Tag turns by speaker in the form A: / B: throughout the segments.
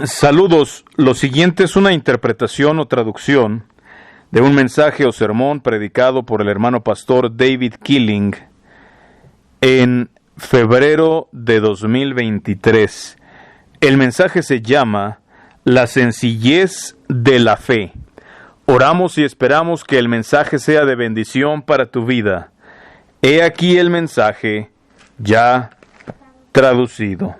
A: Saludos. Lo siguiente es una interpretación o traducción de un mensaje o sermón predicado por el hermano pastor David Killing en febrero de 2023. El mensaje se llama La sencillez de la fe. Oramos y esperamos que el mensaje sea de bendición para tu vida. He aquí el mensaje ya traducido.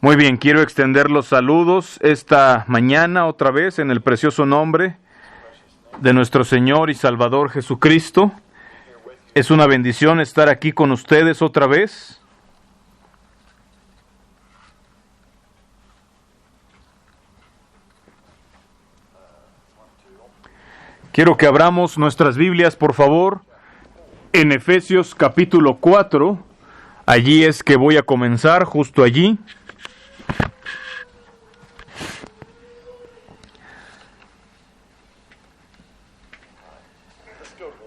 A: Muy bien, quiero extender los saludos esta mañana otra vez en el precioso nombre de nuestro Señor y Salvador Jesucristo. Es una bendición estar aquí con ustedes otra vez. Quiero que abramos nuestras Biblias, por favor, en Efesios capítulo 4. Allí es que voy a comenzar, justo allí.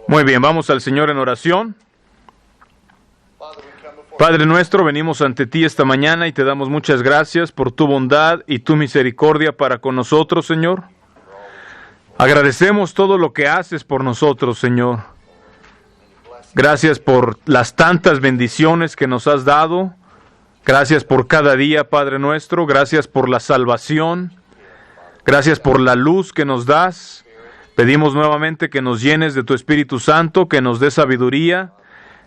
A: Muy bien, vamos al Señor en oración. Padre nuestro, venimos ante ti esta mañana y te damos muchas gracias por tu bondad y tu misericordia para con nosotros, Señor. Agradecemos todo lo que haces por nosotros, Señor. Gracias por las tantas bendiciones que nos has dado. Gracias por cada día, Padre nuestro. Gracias por la salvación. Gracias por la luz que nos das. Pedimos nuevamente que nos llenes de tu Espíritu Santo, que nos dé sabiduría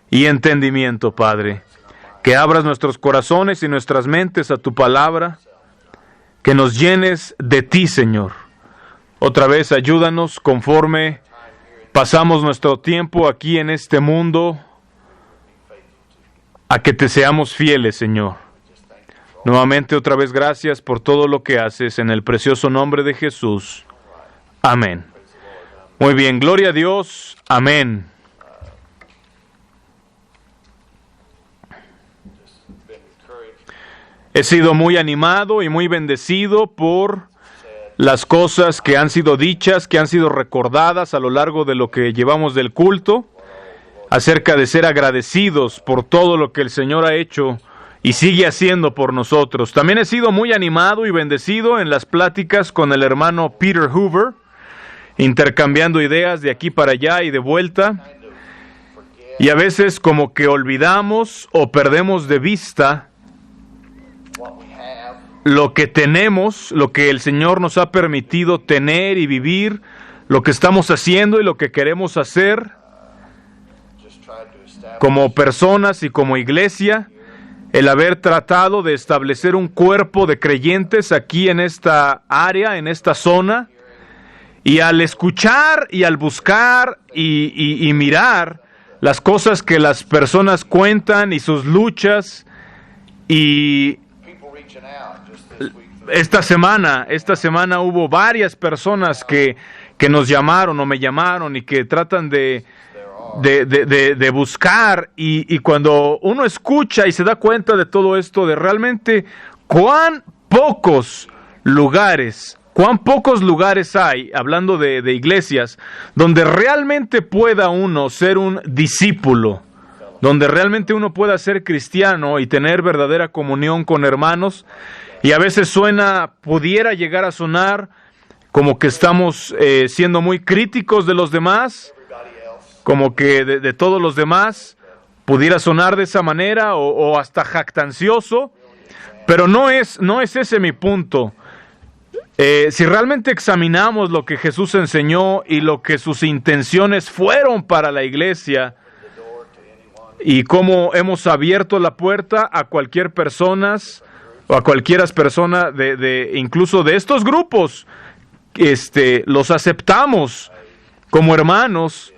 A: y entendimiento, Padre. Que abras nuestros corazones y nuestras mentes a tu palabra. Que nos llenes de ti, Señor. Otra vez, ayúdanos conforme pasamos nuestro tiempo aquí en este mundo, a que te seamos fieles, Señor. Nuevamente, otra vez, gracias por todo lo que haces en el precioso nombre de Jesús. Amén. Muy bien, gloria a Dios. Amén. He sido muy animado y muy bendecido por las cosas que han sido dichas, que han sido recordadas a lo largo de lo que llevamos del culto, acerca de ser agradecidos por todo lo que el Señor ha hecho y sigue haciendo por nosotros. También he sido muy animado y bendecido en las pláticas con el hermano Peter Hoover, intercambiando ideas de aquí para allá y de vuelta, y a veces como que olvidamos o perdemos de vista lo que tenemos, lo que el Señor nos ha permitido tener y vivir, lo que estamos haciendo y lo que queremos hacer como personas y como iglesia, el haber tratado de establecer un cuerpo de creyentes aquí en esta área, en esta zona, y al escuchar y al buscar y mirar las cosas que las personas cuentan y sus luchas, y esta semana hubo varias personas que nos llamaron o me llamaron y que tratan de buscar, y cuando uno escucha y se da cuenta de todo esto, de realmente cuán pocos lugares hay, hablando de iglesias, donde realmente pueda uno ser un discípulo, donde realmente uno pueda ser cristiano y tener verdadera comunión con hermanos. Y a veces pudiera llegar a sonar como que estamos siendo muy críticos de los demás, como que de todos los demás, pudiera sonar de esa manera o hasta jactancioso, pero no es ese mi punto. Si realmente examinamos lo que Jesús enseñó y lo que sus intenciones fueron para la iglesia, y cómo hemos abierto la puerta a cualquier persona, o a cualquiera persona incluso de estos grupos, los aceptamos como hermanos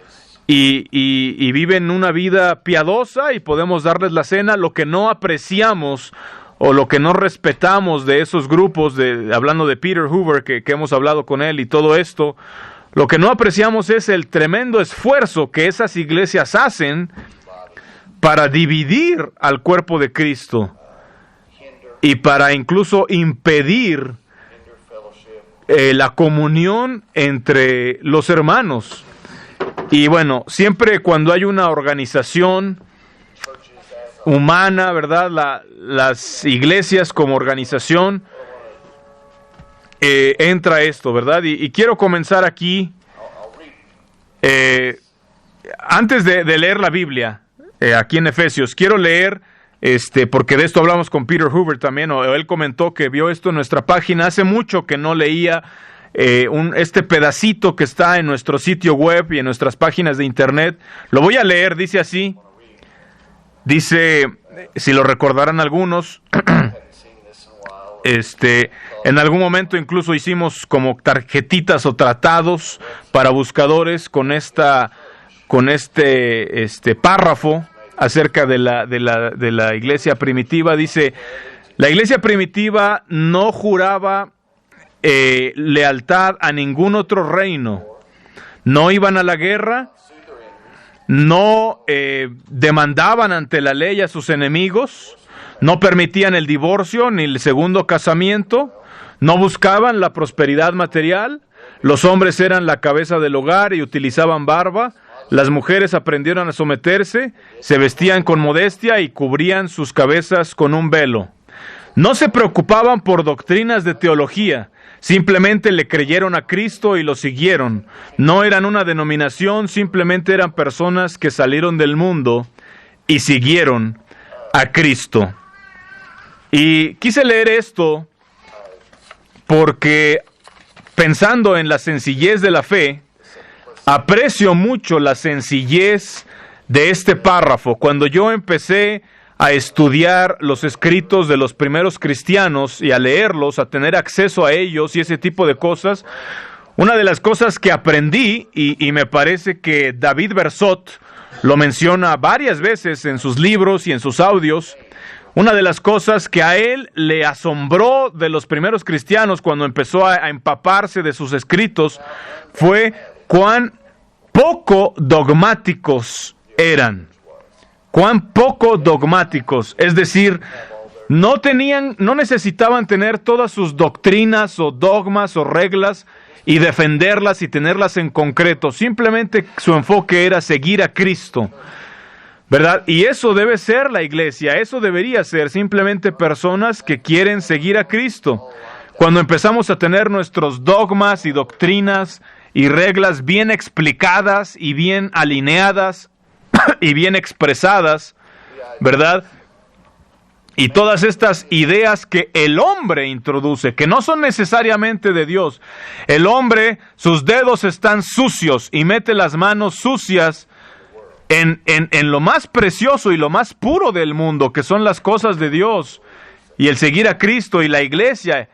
A: y viven una vida piadosa y podemos darles la cena. Lo que no apreciamos o lo que no respetamos de esos grupos, hablando de Peter Hoover, que hemos hablado con él y todo esto, lo que no apreciamos es el tremendo esfuerzo que esas iglesias hacen para dividir al cuerpo de Cristo y para incluso impedir la comunión entre los hermanos. Y bueno, siempre cuando hay una organización humana, ¿verdad? Las iglesias como organización, entra esto, ¿verdad? Y quiero comenzar aquí, antes de leer la Biblia, aquí en Efesios, quiero leer, porque de esto hablamos con Peter Hoover también, o él comentó que vio esto en nuestra página. Hace mucho que no leía este pedacito que está en nuestro sitio web y en nuestras páginas de internet. Lo voy a leer, dice así. Dice, si lo recordarán algunos, en algún momento incluso hicimos como tarjetitas o tratados para buscadores con este párrafo acerca de la iglesia primitiva. Dice, la iglesia primitiva no juraba lealtad a ningún otro reino, no iban a la guerra, no demandaban ante la ley a sus enemigos, no permitían el divorcio ni el segundo casamiento, no buscaban la prosperidad material, los hombres eran la cabeza del hogar y utilizaban barba, las mujeres aprendieron a someterse, se vestían con modestia y cubrían sus cabezas con un velo. No se preocupaban por doctrinas de teología, simplemente le creyeron a Cristo y lo siguieron. No eran una denominación, simplemente eran personas que salieron del mundo y siguieron a Cristo. Y quise leer esto porque, pensando en la sencillez de la fe, aprecio mucho la sencillez de este párrafo. Cuando yo empecé a estudiar los escritos de los primeros cristianos y a leerlos, a tener acceso a ellos y ese tipo de cosas, una de las cosas que aprendí, y me parece que David Bersot lo menciona varias veces en sus libros y en sus audios, una de las cosas que a él le asombró de los primeros cristianos cuando empezó a empaparse de sus escritos fue cuán poco dogmáticos eran. Cuán poco dogmáticos, es decir, no necesitaban tener todas sus doctrinas o dogmas o reglas y defenderlas y tenerlas en concreto. Simplemente su enfoque era seguir a Cristo, ¿verdad? Y eso debe ser la iglesia, eso debería ser simplemente personas que quieren seguir a Cristo. Cuando empezamos a tener nuestros dogmas y doctrinas y reglas bien explicadas y bien alineadas y bien expresadas, ¿verdad? Y todas estas ideas que el hombre introduce, que no son necesariamente de Dios. El hombre, sus dedos están sucios y mete las manos sucias en lo más precioso y lo más puro del mundo, que son las cosas de Dios y el seguir a Cristo y la iglesia,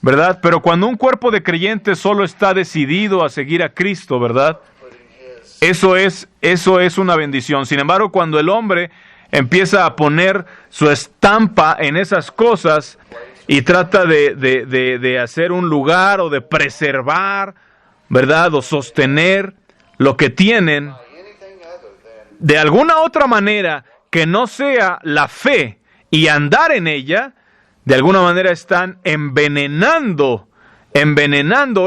A: ¿verdad? Pero cuando un cuerpo de creyentes solo está decidido a seguir a Cristo, ¿verdad? Eso es una bendición. Sin embargo, cuando el hombre empieza a poner su estampa en esas cosas y trata de hacer un lugar o de preservar, ¿verdad? O sostener lo que tienen de alguna otra manera que no sea la fe y andar en ella, de alguna manera están envenenando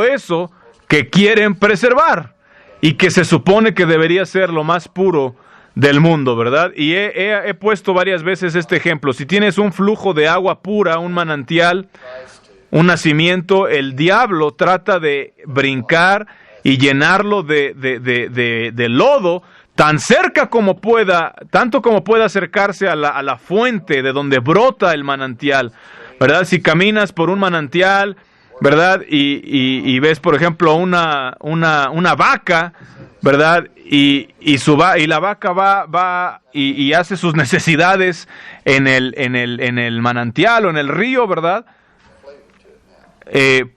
A: eso que quieren preservar y que se supone que debería ser lo más puro del mundo, ¿verdad? Y he puesto varias veces este ejemplo. Si tienes un flujo de agua pura, un manantial, un nacimiento, el diablo trata de brincar y llenarlo de lodo tan cerca como pueda, tanto como pueda acercarse a la fuente de donde brota el manantial, ¿verdad? Si caminas por un manantial, ¿verdad? Y ves, por ejemplo, una vaca, ¿verdad? Y la vaca va y hace sus necesidades en el manantial o en el río, ¿verdad?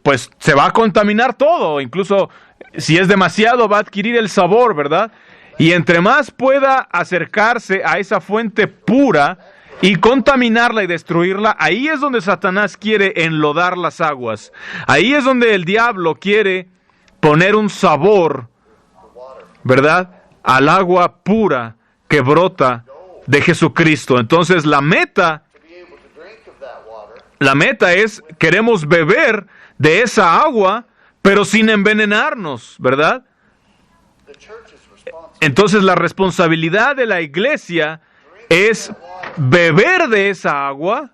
A: Pues se va a contaminar todo, incluso si es demasiado va a adquirir el sabor, ¿verdad? Y entre más pueda acercarse a esa fuente pura y contaminarla y destruirla, ahí es donde Satanás quiere enlodar las aguas. Ahí es donde el diablo quiere poner un sabor, ¿verdad?, al agua pura que brota de Jesucristo. Entonces la meta es, queremos beber de esa agua, pero sin envenenarnos, ¿verdad? Entonces la responsabilidad de la iglesia es beber de esa agua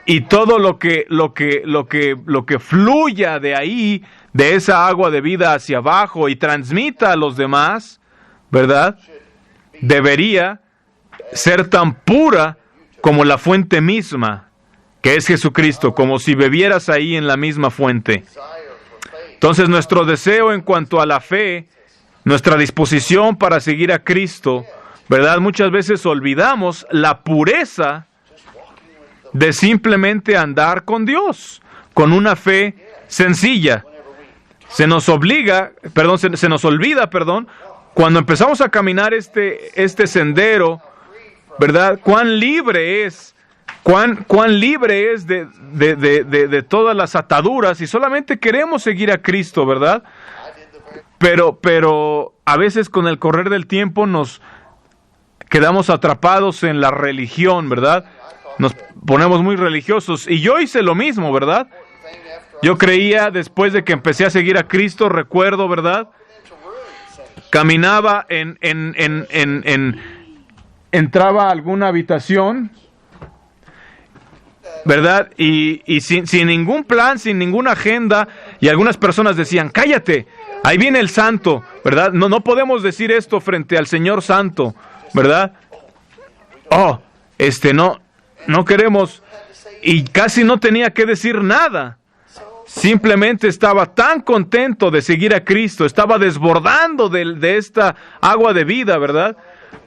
A: y todo lo que fluya de ahí, de esa agua de vida hacia abajo y transmita a los demás, ¿verdad? Debería ser tan pura como la fuente misma, que es Jesucristo, como si bebieras ahí en la misma fuente. Entonces nuestro deseo en cuanto a la fe, nuestra disposición para seguir a Cristo, ¿verdad? Muchas veces olvidamos la pureza de simplemente andar con Dios, con una fe sencilla. Se nos olvida, cuando empezamos a caminar este sendero, ¿verdad? Cuán libre es de todas las ataduras y solamente queremos seguir a Cristo, ¿verdad? Pero a veces con el correr del tiempo nos quedamos atrapados en la religión, ¿verdad? Nos ponemos muy religiosos y yo hice lo mismo, ¿verdad? Yo creía, después de que empecé a seguir a Cristo, recuerdo, ¿verdad? Caminaba entraba a alguna habitación, ¿verdad? Y sin ningún plan, sin ninguna agenda, y algunas personas decían, cállate, ahí viene el santo, ¿verdad? No podemos decir esto frente al Señor Santo, ¿verdad? No queremos, y casi no tenía que decir nada. Simplemente estaba tan contento de seguir a Cristo, estaba desbordando de esta agua de vida, ¿verdad?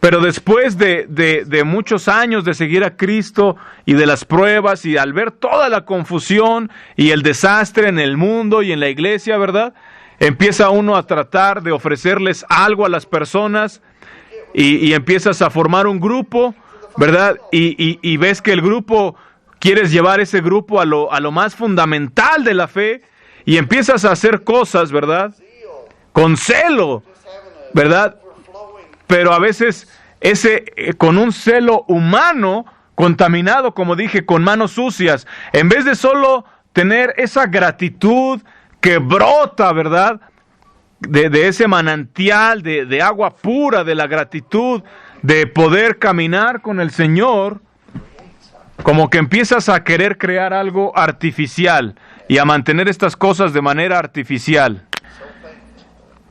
A: Pero después de muchos años de seguir a Cristo y de las pruebas y al ver toda la confusión y el desastre en el mundo y en la iglesia, ¿verdad? Empieza uno a tratar de ofrecerles algo a las personas y empiezas a formar un grupo, ¿verdad? Y ves que el grupo, quieres llevar ese grupo a lo más fundamental de la fe y empiezas a hacer cosas, ¿verdad? Con celo, ¿verdad? Pero a veces con un celo humano, contaminado, como dije, con manos sucias, en vez de solo tener esa gratitud que brota, ¿verdad? De ese manantial de agua pura, de la gratitud, de poder caminar con el Señor, como que empiezas a querer crear algo artificial y a mantener estas cosas de manera artificial.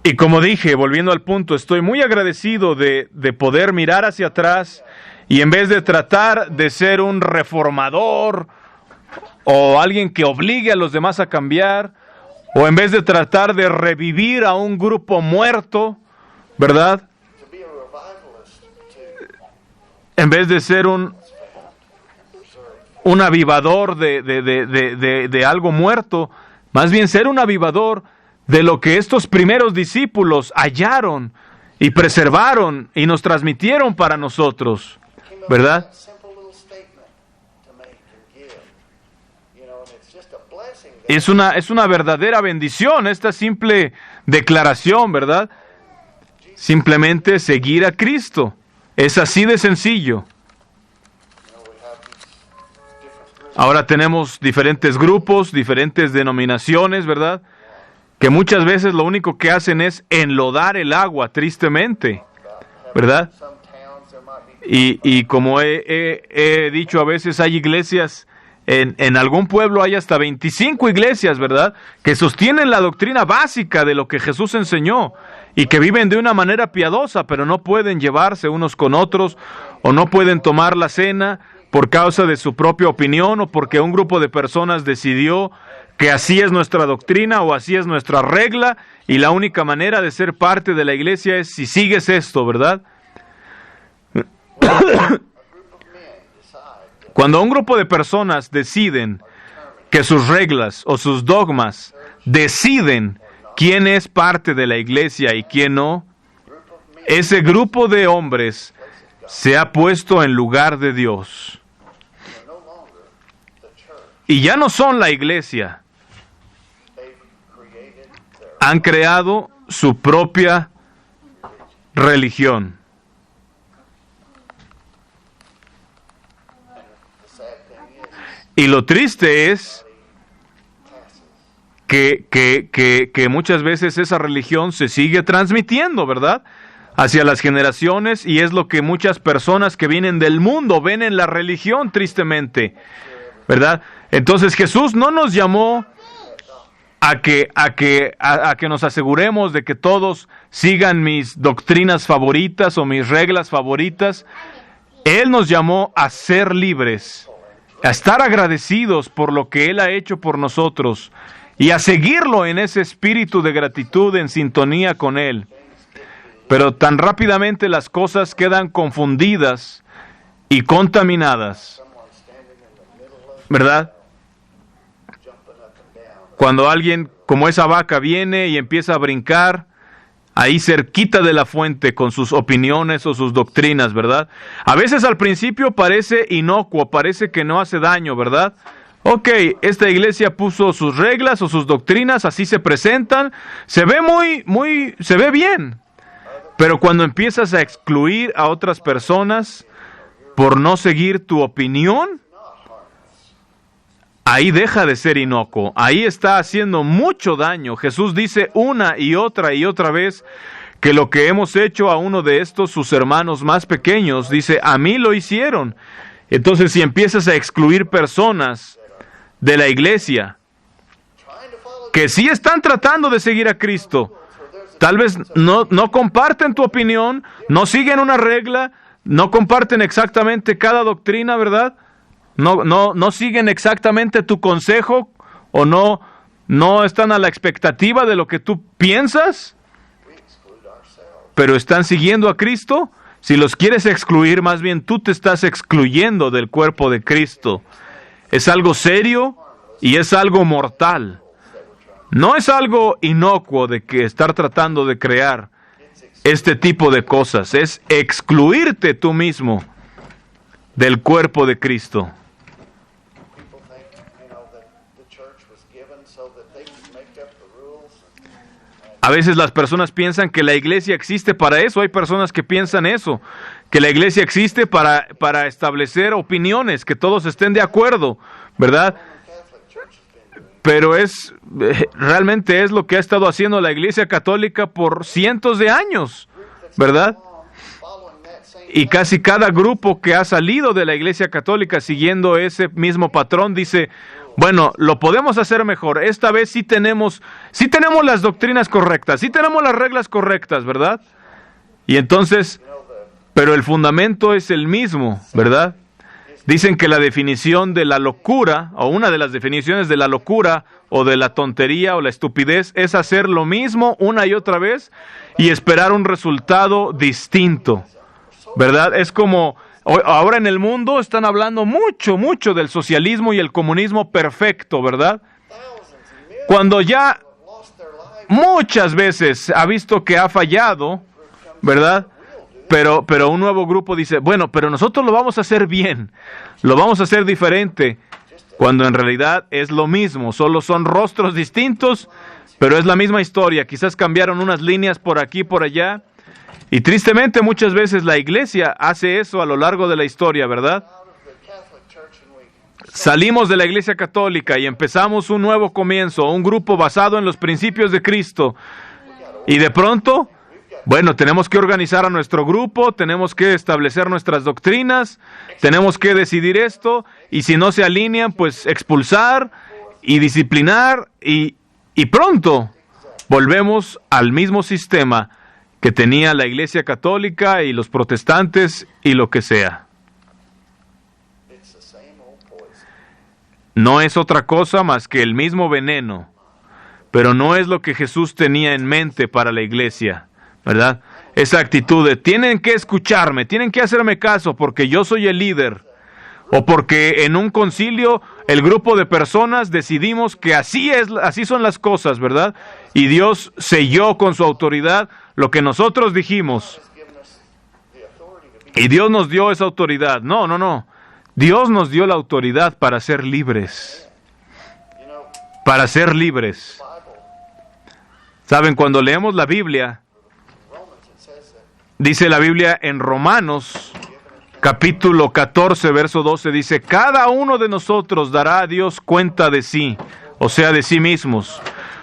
A: Y como dije, volviendo al punto, estoy muy agradecido de poder mirar hacia atrás y en vez de tratar de ser un reformador o alguien que obligue a los demás a cambiar, o en vez de tratar de revivir a un grupo muerto, ¿verdad? En vez de ser un avivador de algo muerto, más bien ser un avivador de lo que estos primeros discípulos hallaron y preservaron y nos transmitieron para nosotros, ¿verdad? Es una verdadera bendición esta simple declaración, ¿verdad? Simplemente seguir a Cristo. Es así de sencillo. Ahora tenemos diferentes grupos, diferentes denominaciones, ¿verdad? Que muchas veces lo único que hacen es enlodar el agua, tristemente, ¿verdad? Y como he dicho, a veces hay iglesias, en algún pueblo hay hasta 25 iglesias, ¿verdad? Que sostienen la doctrina básica de lo que Jesús enseñó y que viven de una manera piadosa, pero no pueden llevarse unos con otros o no pueden tomar la cena por causa de su propia opinión o porque un grupo de personas decidió que así es nuestra doctrina o así es nuestra regla y la única manera de ser parte de la iglesia es si sigues esto, ¿verdad? Cuando un grupo de personas deciden que sus reglas o sus dogmas deciden quién es parte de la iglesia y quién no, ese grupo de hombres se ha puesto en lugar de Dios. Y ya no son la iglesia. Han creado su propia religión. Y lo triste es que muchas veces esa religión se sigue transmitiendo, ¿verdad? hacia las generaciones, y es lo que muchas personas que vienen del mundo ven en la religión, tristemente, ¿verdad? Entonces Jesús no nos llamó a que nos aseguremos de que todos sigan mis doctrinas favoritas o mis reglas favoritas. Él nos llamó a ser libres, a estar agradecidos por lo que Él ha hecho por nosotros y a seguirlo en ese espíritu de gratitud, en sintonía con Él. Pero tan rápidamente las cosas quedan confundidas y contaminadas, ¿verdad? Cuando alguien como esa vaca viene y empieza a brincar ahí cerquita de la fuente con sus opiniones o sus doctrinas, ¿verdad? A veces al principio parece inocuo, parece que no hace daño, ¿verdad? Ok, esta iglesia puso sus reglas o sus doctrinas, así se presentan, se ve bien. Pero cuando empiezas a excluir a otras personas por no seguir tu opinión, ahí deja de ser inocuo, ahí está haciendo mucho daño. Jesús dice una y otra vez que lo que hemos hecho a uno de estos, sus hermanos más pequeños, dice, a mí lo hicieron. Entonces, si empiezas a excluir personas de la iglesia que sí están tratando de seguir a Cristo, tal vez no comparten tu opinión, no siguen una regla, no comparten exactamente cada doctrina, ¿verdad? No siguen exactamente tu consejo o no están a la expectativa de lo que tú piensas, pero están siguiendo a Cristo. Si los quieres excluir, más bien tú te estás excluyendo del cuerpo de Cristo. Es algo serio y es algo mortal. No es algo inocuo de que estar tratando de crear este tipo de cosas. Es excluirte tú mismo del cuerpo de Cristo. A veces las personas piensan que la iglesia existe para eso. Hay personas que piensan eso, que la iglesia existe para establecer opiniones, que todos estén de acuerdo, ¿verdad? Pero realmente es lo que ha estado haciendo la Iglesia Católica por cientos de años, ¿verdad? Y casi cada grupo que ha salido de la Iglesia Católica siguiendo ese mismo patrón dice, bueno, lo podemos hacer mejor. Esta vez sí tenemos las doctrinas correctas, sí tenemos las reglas correctas, ¿verdad? Y entonces, pero el fundamento es el mismo, ¿verdad? Dicen que la definición de la locura, o una de las definiciones de la locura, o de la tontería, o la estupidez, es hacer lo mismo una y otra vez y esperar un resultado distinto, ¿verdad? Es como, ahora en el mundo están hablando mucho del socialismo y el comunismo perfecto, ¿verdad? Cuando ya muchas veces ha visto que ha fallado, ¿verdad? Pero un nuevo grupo dice, bueno, pero nosotros lo vamos a hacer bien, lo vamos a hacer diferente, cuando en realidad es lo mismo, solo son rostros distintos, pero es la misma historia. Quizás cambiaron unas líneas por aquí, por allá, y tristemente muchas veces la iglesia hace eso a lo largo de la historia, ¿verdad? Salimos de la Iglesia Católica y empezamos un nuevo comienzo, un grupo basado en los principios de Cristo, y de pronto, bueno, tenemos que organizar a nuestro grupo, tenemos que establecer nuestras doctrinas, tenemos que decidir esto, y si no se alinean, pues expulsar y disciplinar, y pronto volvemos al mismo sistema que tenía la Iglesia Católica y los protestantes y lo que sea. No es otra cosa más que el mismo veneno, pero no es lo que Jesús tenía en mente para la iglesia, ¿verdad? Esa actitud de tienen que escucharme, tienen que hacerme caso porque yo soy el líder, o porque en un concilio el grupo de personas decidimos que así son las cosas, ¿verdad? Y Dios selló con su autoridad lo que nosotros dijimos. Y Dios nos dio esa autoridad. No. Dios nos dio la autoridad para ser libres. Para ser libres. Saben, cuando leemos la Biblia, dice la Biblia en Romanos, capítulo 14, verso 12, dice, cada uno de nosotros dará a Dios cuenta de sí, o sea, de sí mismos.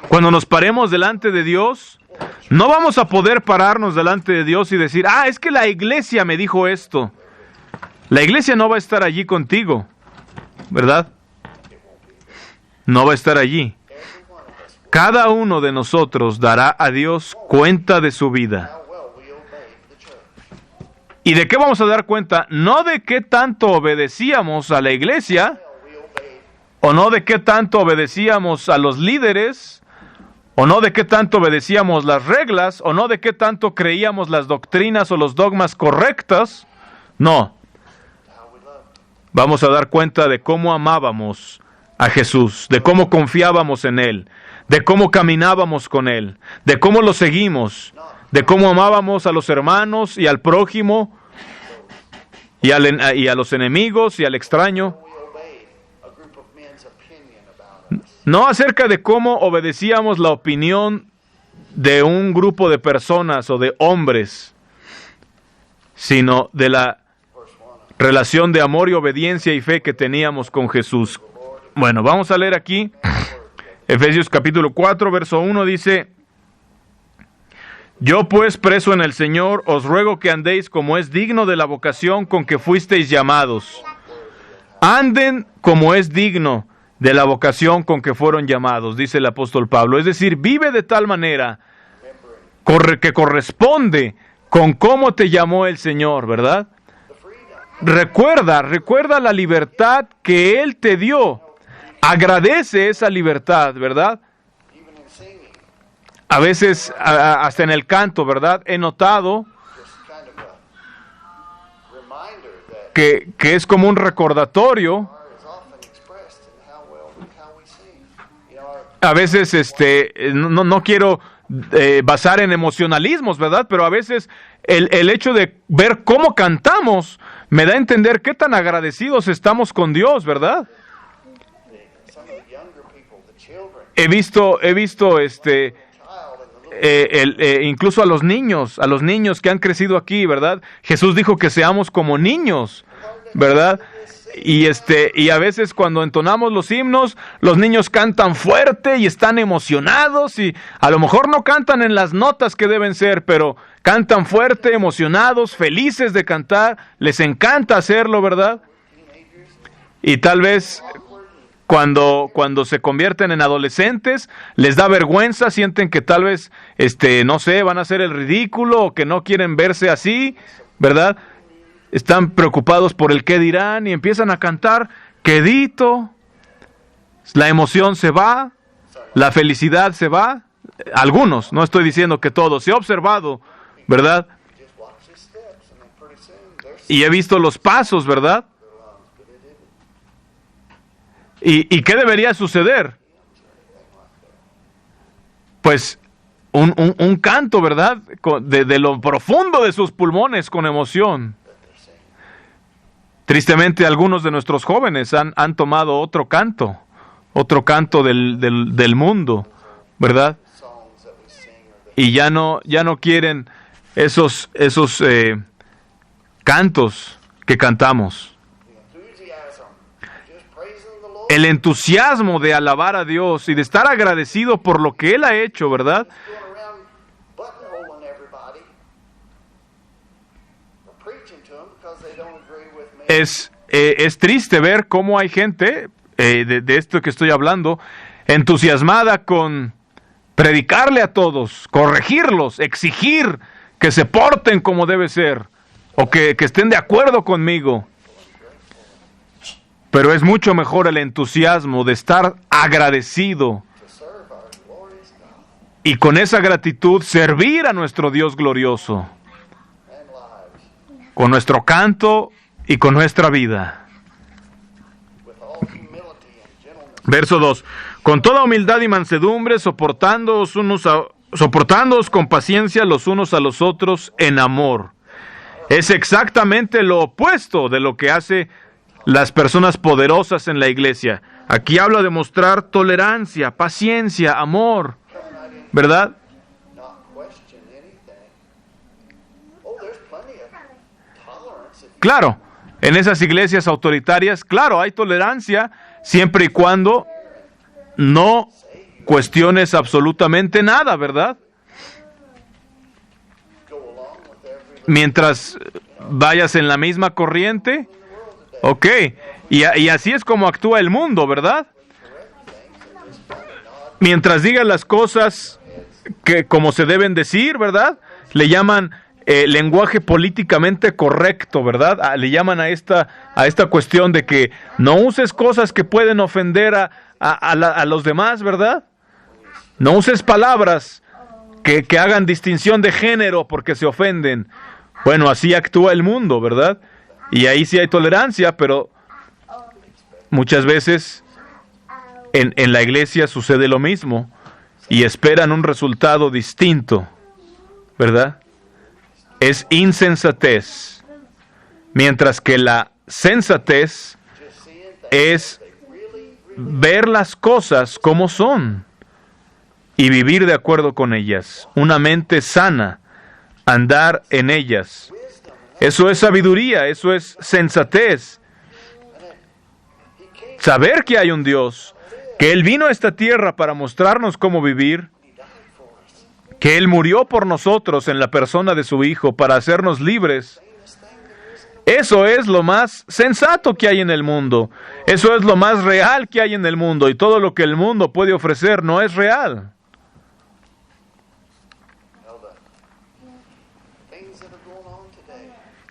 A: Cuando nos paremos delante de Dios, No vamos a poder pararnos delante de Dios y decir, es que la iglesia me dijo esto. La iglesia no va a estar allí contigo, ¿verdad? No va a estar allí. Cada uno de nosotros dará a Dios cuenta de su vida. ¿Y de qué vamos a dar cuenta? No de qué tanto obedecíamos a la iglesia, o no de qué tanto obedecíamos a los líderes, o no de qué tanto obedecíamos las reglas, o no de qué tanto creíamos las doctrinas o los dogmas correctas. No. Vamos a dar cuenta de cómo amábamos a Jesús, de cómo confiábamos en Él, de cómo caminábamos con Él, de cómo lo seguimos, de cómo amábamos a los hermanos y al prójimo, y a los enemigos y al extraño. No acerca de cómo obedecíamos la opinión de un grupo de personas o de hombres, sino de la relación de amor y obediencia y fe que teníamos con Jesús. Bueno, vamos a leer aquí, Efesios capítulo 4, verso 1 dice: Yo pues, preso en el Señor, os ruego que andéis como es digno de la vocación con que fuisteis llamados. Anden como es digno de la vocación con que fueron llamados, dice el apóstol Pablo. Es decir, vive de tal manera que corresponde con cómo te llamó el Señor, ¿verdad? Recuerda la libertad que Él te dio. Agradece esa libertad, ¿verdad? A veces, hasta en el canto, ¿verdad? He notado que es como un recordatorio. A veces, no quiero basar en emocionalismos, ¿verdad? Pero a veces el hecho de ver cómo cantamos me da a entender qué tan agradecidos estamos con Dios, ¿verdad? He visto incluso a los niños que han crecido aquí, ¿verdad? Jesús dijo que seamos como niños, ¿verdad? Y a veces cuando entonamos los himnos, los niños cantan fuerte y están emocionados, y a lo mejor no cantan en las notas que deben ser, pero cantan fuerte, emocionados, felices de cantar, les encanta hacerlo, ¿verdad? Y tal vez cuando se convierten en adolescentes, les da vergüenza, sienten que tal vez, no sé, van a hacer el ridículo, o que no quieren verse así, ¿verdad? Están preocupados por el qué dirán y empiezan a cantar quedito. La emoción se va, la felicidad se va. Algunos, no estoy diciendo que todos, se ha observado, ¿verdad? Y he visto los pasos, ¿verdad? ¿Y qué debería suceder? Pues un canto, ¿verdad? De lo profundo de sus pulmones, con emoción. Tristemente, algunos de nuestros jóvenes han tomado otro canto del mundo, ¿verdad? Y ya no quieren esos cantos que cantamos. El entusiasmo de alabar a Dios y de estar agradecido por lo que Él ha hecho, ¿verdad? Es triste ver cómo hay gente, de esto que estoy hablando, entusiasmada con predicarle a todos, corregirlos, exigir que se porten como debe ser, o que estén de acuerdo conmigo. Pero es mucho mejor el entusiasmo de estar agradecido y con esa gratitud servir a nuestro Dios glorioso, con nuestro canto y con nuestra vida. Verso 2. Con toda humildad y mansedumbre, soportándoos con paciencia los unos a los otros en amor. Es exactamente lo opuesto de lo que hace las personas poderosas en la iglesia. Aquí habla de mostrar tolerancia, paciencia, amor, ¿verdad? Claro, en esas iglesias autoritarias, claro, hay tolerancia, siempre y cuando no cuestiones absolutamente nada, ¿verdad? mientras vayas en la misma corriente. Ok, y así es como actúa el mundo, ¿verdad? Mientras digas las cosas que como se deben decir, ¿verdad? Le llaman lenguaje políticamente correcto, ¿verdad? Le llaman a esta cuestión de que no uses cosas que pueden ofender a los demás, ¿verdad? No uses palabras que hagan distinción de género porque se ofenden. Bueno, así actúa el mundo, ¿verdad? Y ahí sí hay tolerancia, pero muchas veces en la iglesia sucede lo mismo y esperan un resultado distinto, ¿verdad? Es insensatez, mientras que la sensatez es ver las cosas como son y vivir de acuerdo con ellas, una mente sana, andar en ellas. Eso es sabiduría, eso es sensatez. Saber que hay un Dios, que Él vino a esta tierra para mostrarnos cómo vivir, que Él murió por nosotros en la persona de su Hijo para hacernos libres. Eso es lo más sensato que hay en el mundo. Eso es lo más real que hay en el mundo. Y todo lo que el mundo puede ofrecer no es real.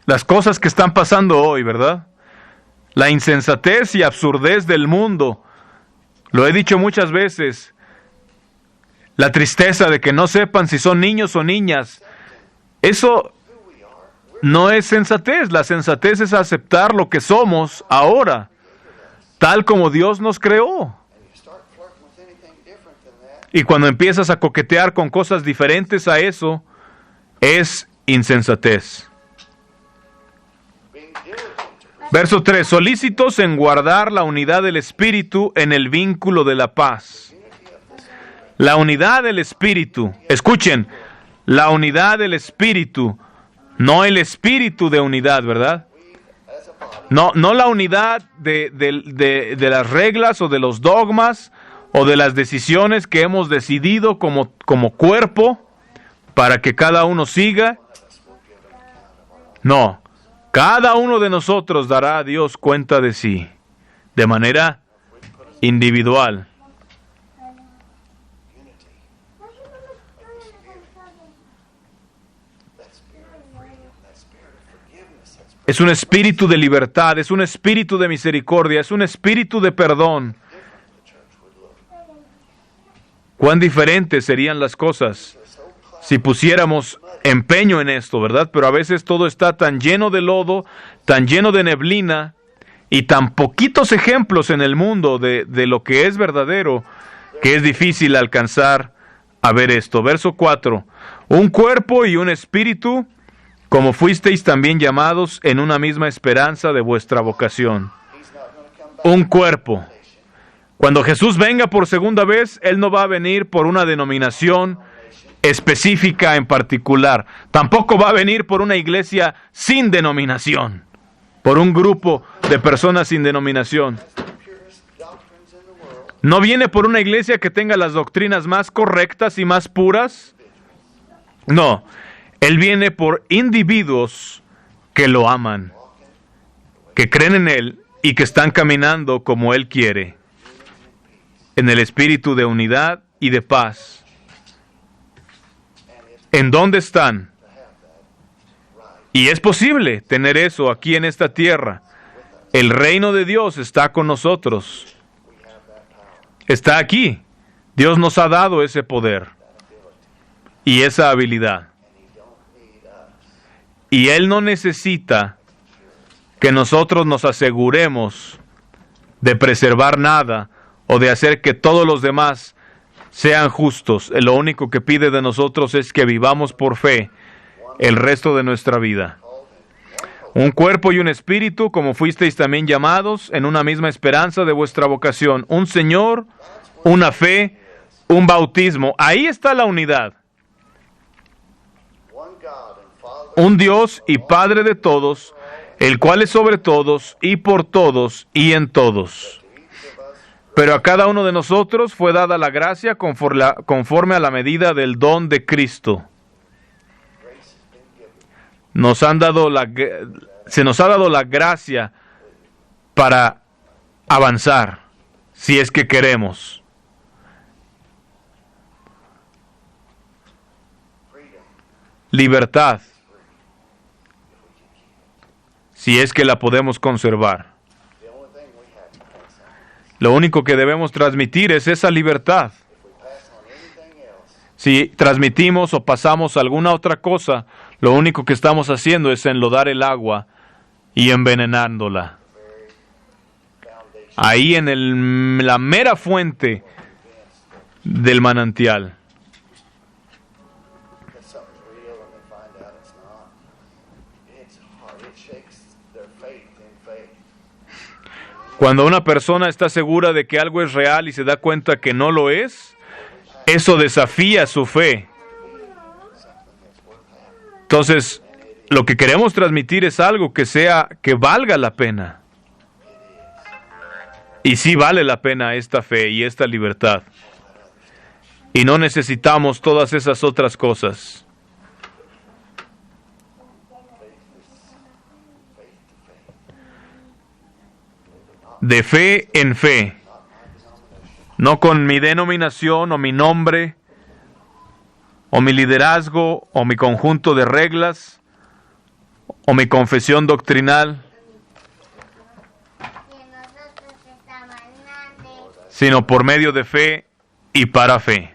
A: Las cosas que están pasando hoy, ¿verdad? La insensatez y absurdez del mundo. Lo he dicho muchas veces. La tristeza de que no sepan si son niños o niñas. Eso no es sensatez. La sensatez es aceptar lo que somos ahora, tal como Dios nos creó. Y cuando empiezas a coquetear con cosas diferentes a eso, es insensatez. Verso 3. Solícitos en guardar la unidad del Espíritu en el vínculo de la paz. La unidad del Espíritu. Escuchen, la unidad del Espíritu, no el espíritu de unidad, ¿verdad? No la unidad de las reglas o de los dogmas o de las decisiones que hemos decidido como cuerpo para que cada uno siga. No. Cada uno de nosotros dará a Dios cuenta de sí, de manera individual. Es un espíritu de libertad, es un espíritu de misericordia, es un espíritu de perdón. Cuán diferentes serían las cosas si pusiéramos empeño en esto, ¿verdad? Pero a veces todo está tan lleno de lodo, tan lleno de neblina, y tan poquitos ejemplos en el mundo de lo que es verdadero, que es difícil alcanzar a ver esto. Verso 4. Un cuerpo y un espíritu, como fuisteis también llamados en una misma esperanza de vuestra vocación. Un cuerpo. Cuando Jesús venga por segunda vez, Él no va a venir por una denominación específica en particular. Tampoco va a venir por una iglesia sin denominación, por un grupo de personas sin denominación. No viene por una iglesia que tenga las doctrinas más correctas y más puras. No, Él viene por individuos que lo aman, que creen en Él y que están caminando como Él quiere, en el espíritu de unidad y de paz. ¿En dónde están? Y es posible tener eso aquí en esta tierra. El reino de Dios está con nosotros. Está aquí. Dios nos ha dado ese poder y esa habilidad. Y Él no necesita que nosotros nos aseguremos de preservar nada o de hacer que todos los demás sean justos. Lo único que pide de nosotros es que vivamos por fe el resto de nuestra vida. Un cuerpo y un espíritu, como fuisteis también llamados, en una misma esperanza de vuestra vocación. Un Señor, una fe, un bautismo. Ahí está la unidad. Un Dios y Padre de todos, el cual es sobre todos y por todos y en todos. Pero a cada uno de nosotros fue dada la gracia conforme a la medida del don de Cristo. se nos ha dado la gracia para avanzar, si es que queremos. Libertad, si es que la podemos conservar. Lo único que debemos transmitir es esa libertad. Si transmitimos o pasamos alguna otra cosa, lo único que estamos haciendo es enlodar el agua y envenenándola. Ahí en la mera fuente del manantial. Cuando una persona está segura de que algo es real y se da cuenta que no lo es, eso desafía su fe. Entonces, lo que queremos transmitir es algo que valga la pena. Y sí vale la pena esta fe y esta libertad. Y no necesitamos todas esas otras cosas. De fe en fe. No con mi denominación o mi nombre, o mi liderazgo, o mi conjunto de reglas, o mi confesión doctrinal, sino por medio de fe y para fe.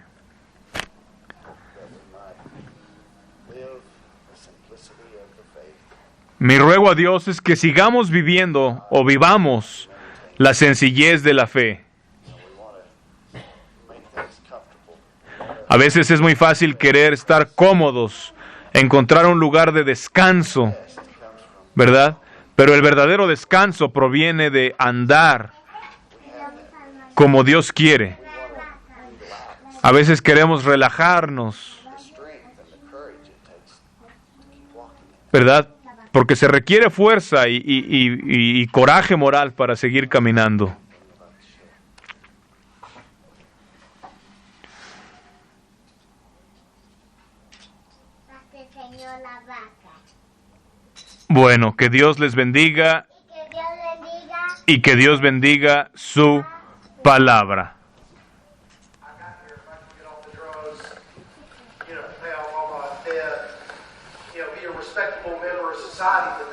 A: Mi ruego a Dios es que sigamos viviendo o vivamos la sencillez de la fe. A veces es muy fácil querer estar cómodos, encontrar un lugar de descanso, ¿verdad? Pero el verdadero descanso proviene de andar como Dios quiere. A veces queremos relajarnos, ¿verdad? Porque se requiere fuerza y coraje moral para seguir caminando. Bueno, que Dios les bendiga y que Dios bendiga su palabra.
B: Be a respectable member of society.